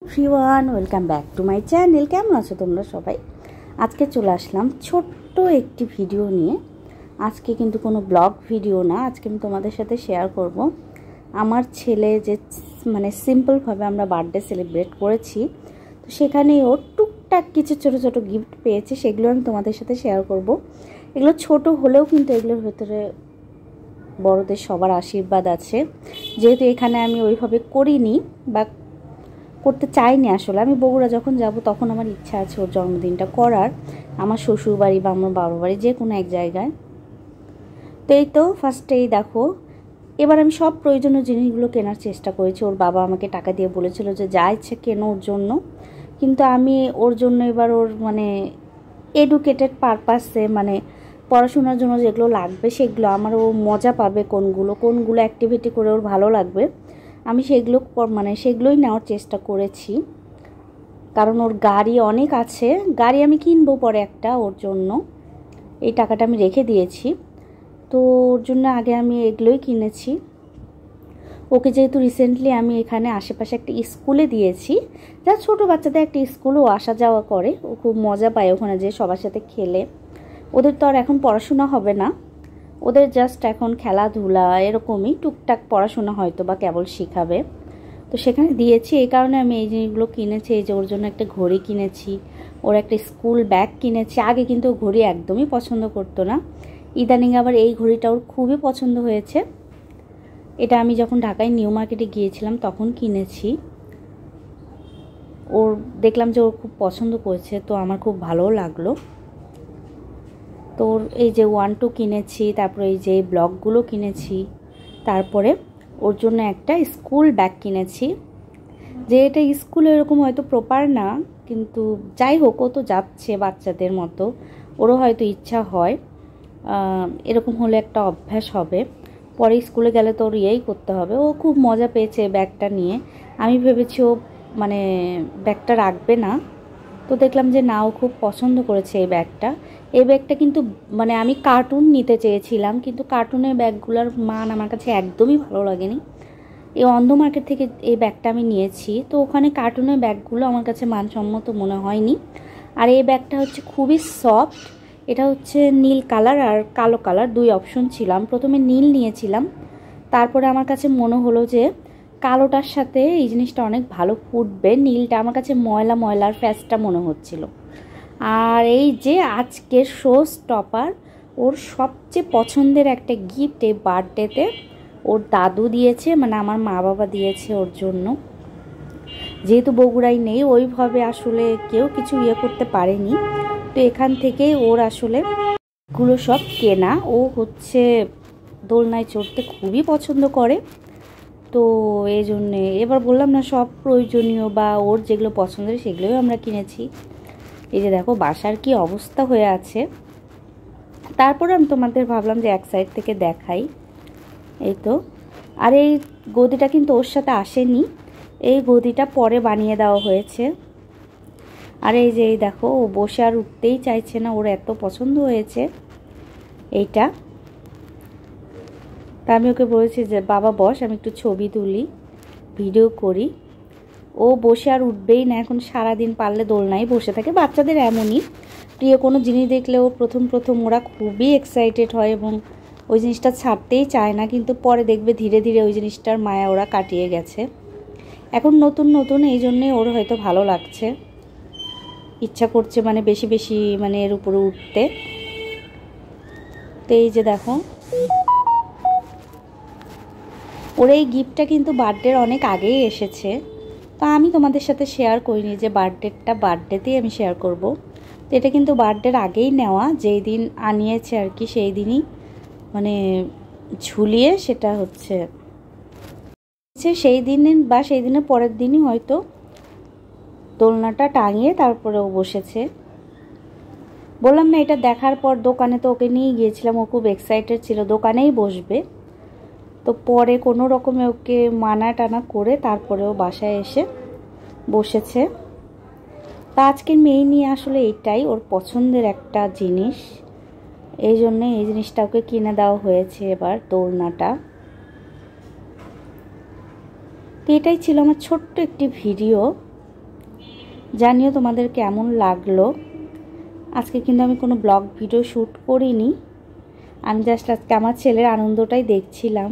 Everyone welcome back to my channel. কেমন আছো তোমরা সবাই? আজকে চলে আসলাম ছোট্ট একটি ভিডিও নিয়ে। আজকে কিন্তু কোনো ব্লগ ভিডিও না, আজকে আমি তোমাদের সাথে শেয়ার করব আমার ছেলে যে সিম্পলভাবে আমরা বার্থডে সেলিব্রেট করেছি, তো সেখানে ও টুকটাক কিছু ছোটো ছোটো গিফট পেয়েছে, সেগুলো আমি তোমাদের সাথে শেয়ার করব। এগুলো ছোট হলেও কিন্তু এগুলোর ভেতরে বড়দের সবার আশীর্বাদ আছে। যেহেতু এখানে আমি ওইভাবে করিনি বা করতে চাইনি, আসলে আমি বগুড়া যখন যাব তখন আমার ইচ্ছা আছে ওর জন্মদিনটা করার, আমার শ্বশুর বাড়ি বা আমার বাবার বাড়ি যে কোনো এক জায়গায়। তো এই তো ফার্স্টেই দেখো, এবার আমি সব প্রয়োজনীয় জিনিসগুলো কেনার চেষ্টা করেছি। ওর বাবা আমাকে টাকা দিয়ে বলেছিল যে যা ইচ্ছে কেনো ওর জন্য, কিন্তু আমি ওর জন্য এবার ওর এডুকেটেড পারপাসে পড়াশোনার জন্য যেগুলো লাগবে সেগুলো, আমার ও মজা পাবে কোনগুলো অ্যাক্টিভিটি করে ওর ভালো লাগবে, আমি সেগুলোই নেওয়ার চেষ্টা করেছি। কারণ ওর গাড়ি অনেক আছে, গাড়ি আমি কিনবো পরে একটা ওর জন্য, এই টাকাটা আমি রেখে দিয়েছি। তো ওর জন্য আগে আমি এগুলোই কিনেছি। ওকে যেহেতু রিসেন্টলি আমি এখানে আশেপাশে একটা স্কুলে দিয়েছি, যা ছোটো বাচ্চাদের একটা স্কুলও আসা যাওয়া করে, ও খুব মজা পায় ওখানে যে সবার সাথে খেলে। ওদের তো আর এখন পড়াশোনা হবে না, ওদের জাস্ট এখন খেলাধুলা এরকমই টুকটাক পড়াশোনা হয়তো বা কেবল শেখাবে। তো সেখানে দিয়েছি, এই কারণে আমি এই জিনিসগুলো কিনেছি। এই যে ওর জন্য একটা ঘড়ি কিনেছি, ওর একটা স্কুল ব্যাগ কিনেছি। আগে কিন্তু ঘড়ি একদমই পছন্দ করতো না, ইদানিং আবার এই ঘড়িটা ওর খুবই পছন্দ হয়েছে। এটা আমি যখন ঢাকায় নিউ মার্কেটে গিয়েছিলাম তখন কিনেছি। ওর দেখলাম যে ওর খুব পছন্দ করেছে, তো আমার খুব ভালোও লাগলো। তো এই যে 1-2 কিনেছি, তারপরে এই যে ব্লকগুলো কিনেছি, তারপরে ওর জন্য একটা স্কুল ব্যাগ কিনেছি। যে এটা স্কুলে এরকম হয়তো প্রপার না, কিন্তু যাই হোক ও তো যাচ্ছে বাচ্চাদের মতো, ওরও হয়তো ইচ্ছা হয় এরকম হলে একটা অভ্যাস হবে, পরে স্কুলে গেলে তো ওর ইয়েই করতে হবে। ও খুব মজা পেয়েছে ব্যাগটা নিয়ে। আমি ভেবেছি ও ব্যাগটা রাখবে না, তো দেখলাম যে না, ও খুব পছন্দ করেছে এই ব্যাগটা। এই ব্যাগটা কিন্তু আমি কার্টুন নিতে চেয়েছিলাম, কিন্তু কার্টুনের ব্যাগগুলোর মান আমার কাছে একদমই ভালো লাগেনি। এই অন্ধ মার্কেট থেকে এই ব্যাগটা আমি নিয়েছি, তো ওখানে কার্টুনের ব্যাগগুলো আমার কাছে মানসম্মত মনে হয়নি। আর এই ব্যাগটা হচ্ছে খুবই সফট, এটা হচ্ছে নীল কালার আর কালো কালার, 2 অপশন ছিল। আমি প্রথমে নীল নিয়েছিলাম, তারপরে আমার কাছে মনে হলো যে কালোটার সাথে এই জিনিসটা অনেক ভালো ফুটবে, নীলটা আমার কাছে ময়লা ময়লার ফ্যাসটা মনে হচ্ছিল। আর এই যে আজকের শো স্টপার, ওর সবচেয়ে পছন্দের একটা গিফট এই বার্থডেতে ওর দাদু দিয়েছে, আমার মা বাবা দিয়েছে ওর জন্য। যেহেতু বগুড়ায় নেই, ওইভাবে আসলে কেউ কিছু করতে পারেনি, তো এখান থেকেই ওর আসলে গুলো সব কেনা। ও হচ্ছে দোলনায় চড়তে খুবই পছন্দ করে, তো এই জন্যে এবার বললাম না, সব প্রয়োজনীয় বা ওর যেগুলো পছন্দের সেগুলোই আমরা কিনেছি। এই যে দেখো বাসার কি অবস্থা হয়ে আছে। তারপর আমি তোমাদের ভাবলাম যে এক সাইড থেকে দেখাই। এই তো, আর এই গদিটা কিন্তু ওর সাথে আসেনি, এই গদিটা পরে বানিয়ে দেওয়া হয়েছে। আর এই যে এই দেখো, ও বসে আর উঠতেই চাইছে না, ওর এত পছন্দ হয়েছে এইটা। তা আমি ওকে বলেছি যে বাবা বস, আমি একটু ছবি তুলি, ভিডিও করি। ও বসে আর উঠবেই না, এখন সারাদিন পারলে দোলনায় বসে থাকে। বাচ্চাদের এমনই, প্রিয় কোনো জিনিস দেখলেও প্রথম প্রথম ওরা খুবই এক্সাইটেড হয় এবং ওই জিনিসটা ছাড়তেই চায় না, কিন্তু পরে দেখবে ধীরে ধীরে ওই জিনিসটার মায়া ওরা কাটিয়ে গেছে। এখন নতুন নতুন, এই জন্যে ওর হয়তো ভালো লাগছে, ইচ্ছা করছে বেশি বেশি এর উপরে উঠতে। তো এই যে দেখো, ওর এই গিফটটা কিন্তু বার্থডের অনেক আগেই এসেছে, তো আমি তোমাদের সাথে শেয়ার করিনি যে বার্থডেতেই আমি শেয়ার করব। তো এটা কিন্তু বার্থডের আগেই নেওয়া, যেই দিন আনিয়েছে আর কি সেই দিনই ঝুলিয়ে সেটা হচ্ছে সেই দিনের বা সেই দিনের পরের দিনই হয়তো দোলনাটা টাঙিয়ে তারপরে ও বসেছে। বললাম না, এটা দেখার পর দোকানে তো ওকে নিয়ে গিয়েছিলাম, ও খুব এক্সাইটেড ছিল দোকানেই বসবে। তো পরে কোনো রকমে ওকে মানা টানা করে তারপরে ও বাসায় এসে বসেছে। তা আজকের মেয়ে নিয়ে আসলে এটাই ওর পছন্দের একটা জিনিস, এই জন্যে এই জিনিসটা ওকে কিনে দেওয়া হয়েছে এবার, দোলনাটা। তো এটাই ছিল আমার ছোট্ট একটি ভিডিও। জানিও তোমাদের কেমন লাগলো। আজকে কিন্তু আমি কোনো ব্লগ ভিডিও শ্যুট করিনি, আমি জাস্ট আজকে আমার ছেলের আনন্দটাই দেখছিলাম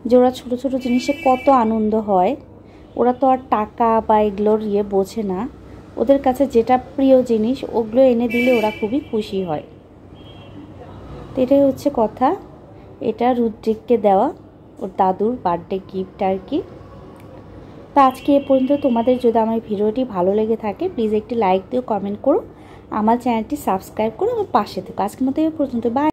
যে ওরা ছোটো ছোটো জিনিসে কত আনন্দ হয়। ওরা তো আর টাকা বা এগুলোর বোঝে না, ওদের কাছে যেটা প্রিয় জিনিস ওগুলো এনে দিলে ওরা খুবই খুশি হয়। তো এটাই হচ্ছে কথা। এটা রুদ্রিককে দেওয়া ওর দাদুর বার্থডে গিফট আর কি। তো আজকে এ পর্যন্ত। তোমাদের যদি আমার ভিডিওটি ভালো লেগে থাকে প্লিজ একটি লাইক দিও, কমেন্ট করো, আমার চ্যানেলটি সাবস্ক্রাইব করো, আমার পাশে থেকো। আজকের মতো এ পর্যন্ত, বাই।